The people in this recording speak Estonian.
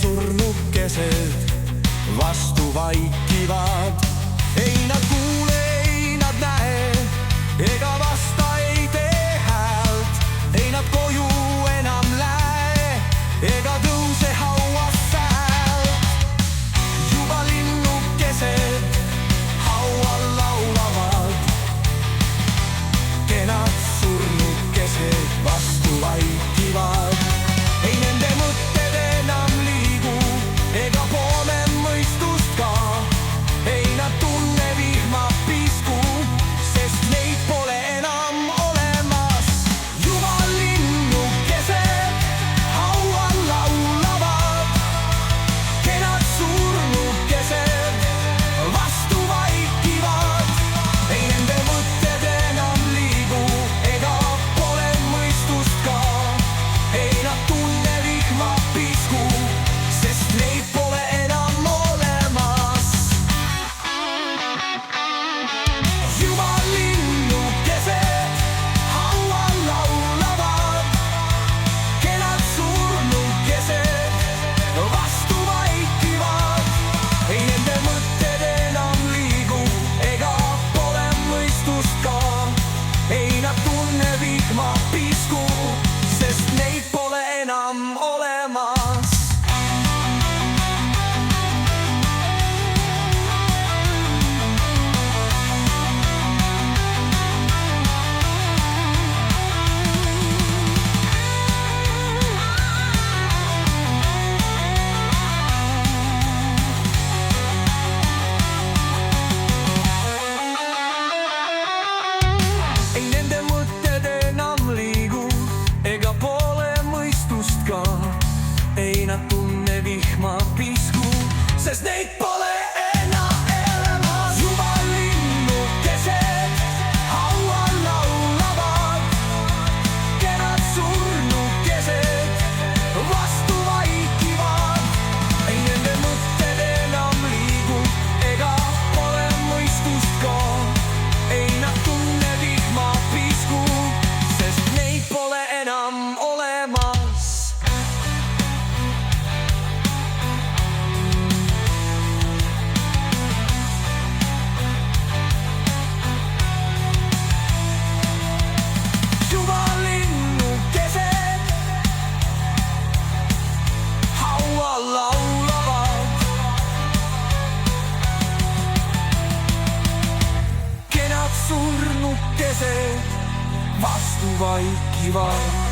surnukesed vastu vaikivad. Ei nad kuule, ei nad näe, ega vasta ei tee häält. Ei nad koju enam lähe, ega tõuse hauast häält. Juba linnukesed haual laulavad, kenad surnukesed vastu vaikivad. Ei nende mõtted enam liigu, ega pole mõistust ka. Ei nad tunne vihmapisku, sest neid pole enam olemas. Juba linnukesed haual laulavad, kenad surnukesed vastu vaikivad. Ei nende mõtted enam liigu, ega pole mõistust ka. Ei nad tunne vihmapisku, sest neid pole enam olemas. Juba linnukesed haual laulavad, kenad surnukesed vastu vaikivad. Ei nende mõtted enam liigu, ega pole mõistust ka. Ei nad tunne vihmapisku, sest neid pole enam olemas. Ei nende mõtted enam liigu, ega pole mõistust ka. Ei nad tunne vihmapisku, sest neid pole enam olemas. Juba linnukesed haual laulavad, kenad surnukesed vastu vaikivad. Ei nende mõtted enam liigu, ega pole mõistust ka. Ei nad tunne vihmapisku, sest neid pole enam olemas. Juba linnukesed haual laulavad, kenad surnukesed vastu vaikivad.